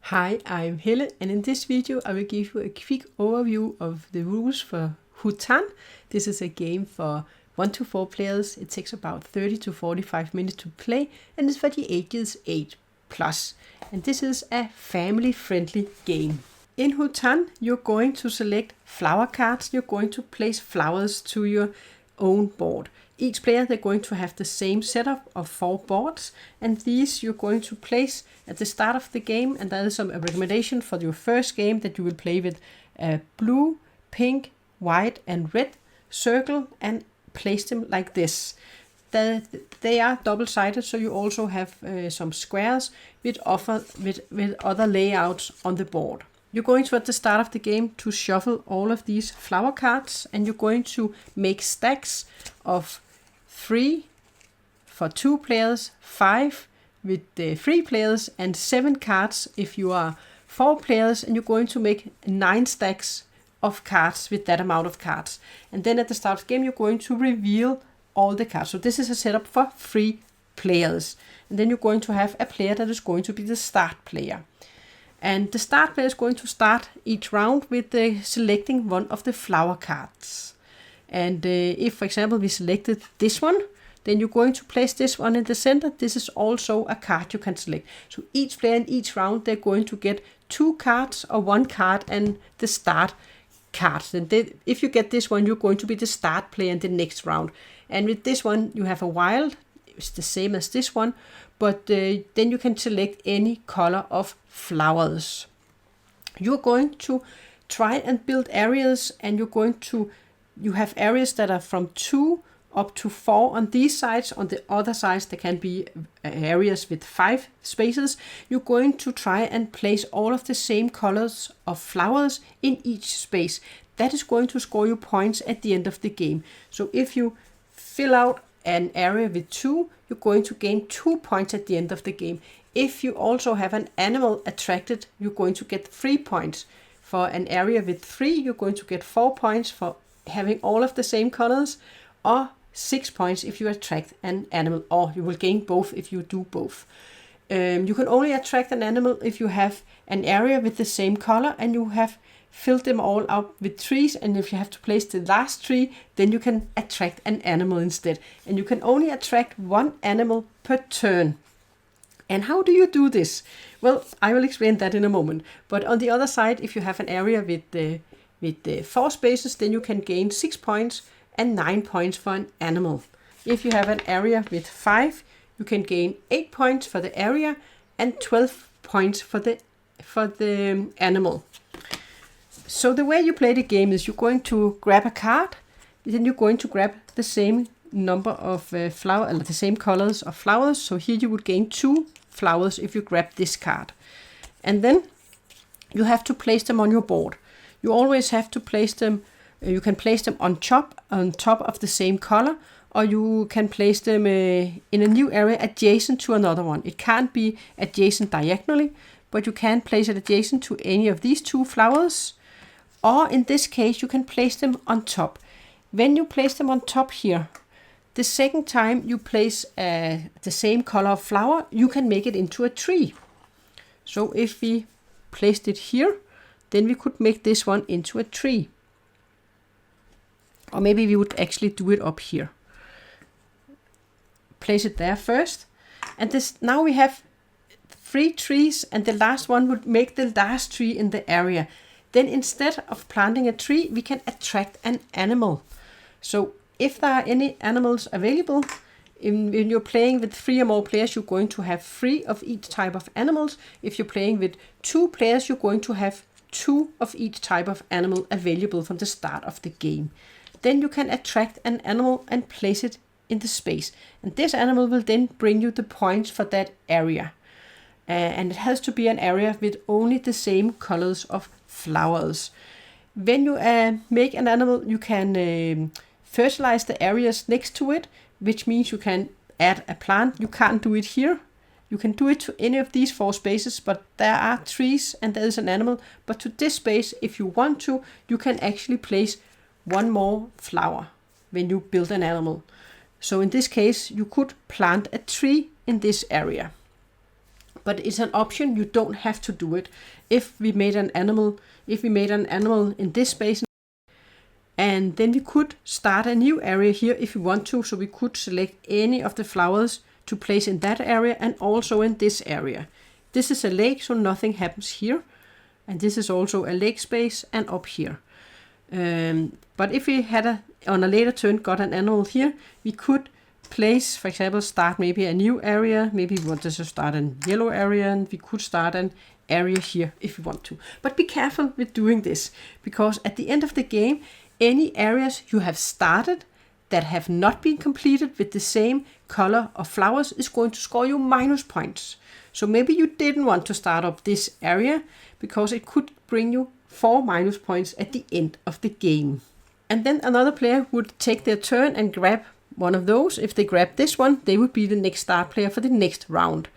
Hi, I'm Helle, and in this video I will give you a quick overview of the rules for HUTAN. This is a game for 1 to 4 players. It takes about 30 to 45 minutes to play and is for the ages 8+. And this is a family-friendly game. In HUTAN, you're going to select flower cards. You're going to place flowers to your own board. Each player, they're going to have the same setup of 4 boards, and these you're going to place at the start of the game, and that is a recommendation for your first game that you will play with blue, pink, white and red circle and place them like this. They are double-sided, so you also have some squares with other layouts on the board. You're going to, at the start of the game, to shuffle all of these flower cards, and you're going to make stacks of 3 for 2 players, 5 with 3 players, and 7 cards if you are 4 players, and you're going to make 9 stacks of cards with that amount of cards. And then at the start of the game, you're going to reveal all the cards. So this is a setup for 3 players. And then you're going to have a player that is going to be the start player. And the start player is going to start each round with selecting one of the flower cards. And if, for example, we selected this one, then you're going to place this one in the center. This is also a card you can select. So each player in each round, they're going to get 2 cards or 1 card and the start card. And if you get this one, you're going to be the start player in the next round. And with this one, you have a wild. It's the same as this one, but then you can select any color of flowers. You're going to try and build areas, and you have areas that are from 2 up to 4 on these sides. On the other sides, there can be areas with 5 spaces. You're going to try and place all of the same colors of flowers in each space. That is going to score you points at the end of the game. So if you fill out an area with 2, you're going to gain 2 points at the end of the game. If you also have an animal attracted, you're going to get 3 points. For an area with 3, you're going to get 4 points for having all of the same colors, or 6 points if you attract an animal, or you will gain both if you do both. You can only attract an animal if you have an area with the same color and you have filled them all up with trees, and if you have to place the last tree, then you can attract an animal instead. And you can only attract 1 animal per turn. And how do you do this? Well, I will explain that in a moment. But on the other side, if you have an area with 4 spaces, then you can gain 6 points and 9 points for an animal. If you have an area with 5, you can gain 8 points for the area and 12 points for the animal. So the way you play the game is you're going to grab a card, then you're going to grab the same number of the same colors of flowers. So here you would gain 2 flowers if you grab this card. And then you have to place them on your board. You always have to place them, you can place them on top of the same color, or you can place them in a new area adjacent to another one. It can't be adjacent diagonally, but you can place it adjacent to any of these 2 flowers. Or in this case, you can place them on top. When you place them on top here, the second time you place the same color of flower, you can make it into a tree. So if we placed it here, then we could make this one into a tree. Or maybe we would actually do it up here. Place it there first. And now we have 3 trees, and the last one would make the last tree in the area. Then instead of planting a tree, we can attract an animal. So if there are any animals available, when you're playing with 3 or more players, you're going to have 3 of each type of animals. If you're playing with 2 players, you're going to have 2 of each type of animal available from the start of the game. Then you can attract an animal and place it in the space. And this animal will then bring you the points for that area. And it has to be an area with only the same colors of flowers. When you make an animal, you can fertilize the areas next to it, which means you can add a plant. You can't do it here. You can do it to any of these 4 spaces, but there are trees and there is an animal. But to this space, if you want to, you can actually place 1 more flower when you build an animal. So in this case, you could plant a tree in this area. but it's an option. You don't have to do it. If we made an animal in this space, and then we could start a new area here if we want to. So we could select any of the flowers to place in that area and also in this area. This is a lake, so nothing happens here. And this is also a lake space and up here. But if we had on a later turn got an animal here, we could place, for example, start maybe a new area. Maybe we want to start a yellow area, and we could start an area here if we want to. But be careful with doing this, because at the end of the game, any areas you have started that have not been completed with the same color of flowers is going to score you minus points. So maybe you didn't want to start up this area because it could bring you 4 minus points at the end of the game. And then another player would take their turn and grab one of those. If they grab this one, they would be the next start player for the next round.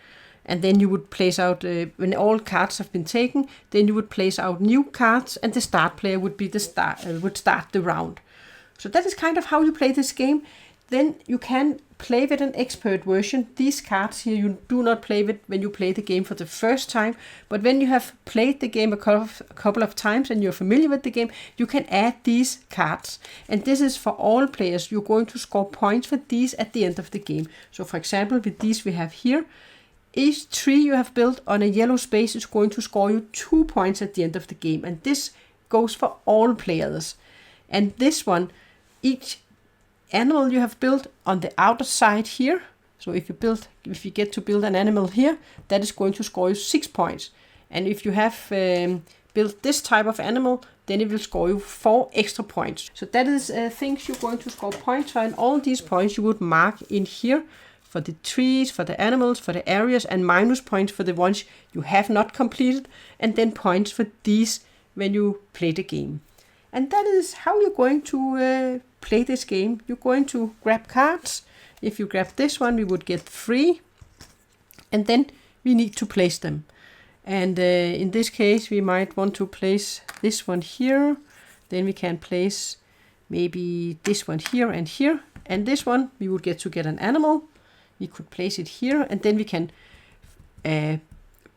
And then you would place out, when all cards have been taken, then you would place out new cards, and the start player would be would start the round. So that is kind of how you play this game. Then you can play with an expert version. These cards here you do not play with when you play the game for the first time, but when you have played the game a couple of times and you're familiar with the game, you can add these cards. And this is for all players. You're going to score points for these at the end of the game. So for example, with these we have here, each tree you have built on a yellow space is going to score you 2 points at the end of the game. And this goes for all players. And this one, each animal you have built on the outer side here. So if you get to build an animal here, that is going to score you 6 points. And if you have built this type of animal, then it will score you 4 extra points. So that is things you're going to score points for, and all these points you would mark in here for the trees, for the animals, for the areas, and minus points for the ones you have not completed, and then points for these when you play the game. And that is how you're going to play this game. You're going to grab cards. If you grab this one, we would get 3, and then we need to place them. And in this case, we might want to place this one here. Then we can place maybe this one here and here. And this one, we would get to get an animal. We could place it here, and then we can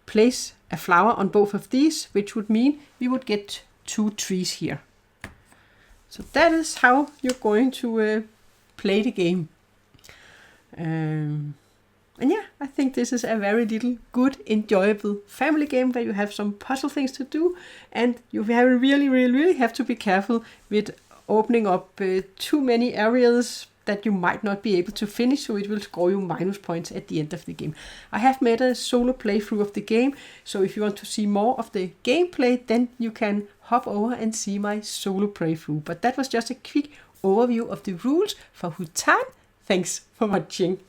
place a flower on both of these, which would mean we would get 2 trees here. So that is how you're going to play the game. And yeah, I think this is a very little good, enjoyable family game where you have some puzzle things to do, and you really have to be careful with opening up too many areas that you might not be able to finish, so it will score you minus points at the end of the game. I have made a solo playthrough of the game, so if you want to see more of the gameplay, then you can hop over and see my solo playthrough. But that was just a quick overview of the rules for HUTAN. Thanks for watching.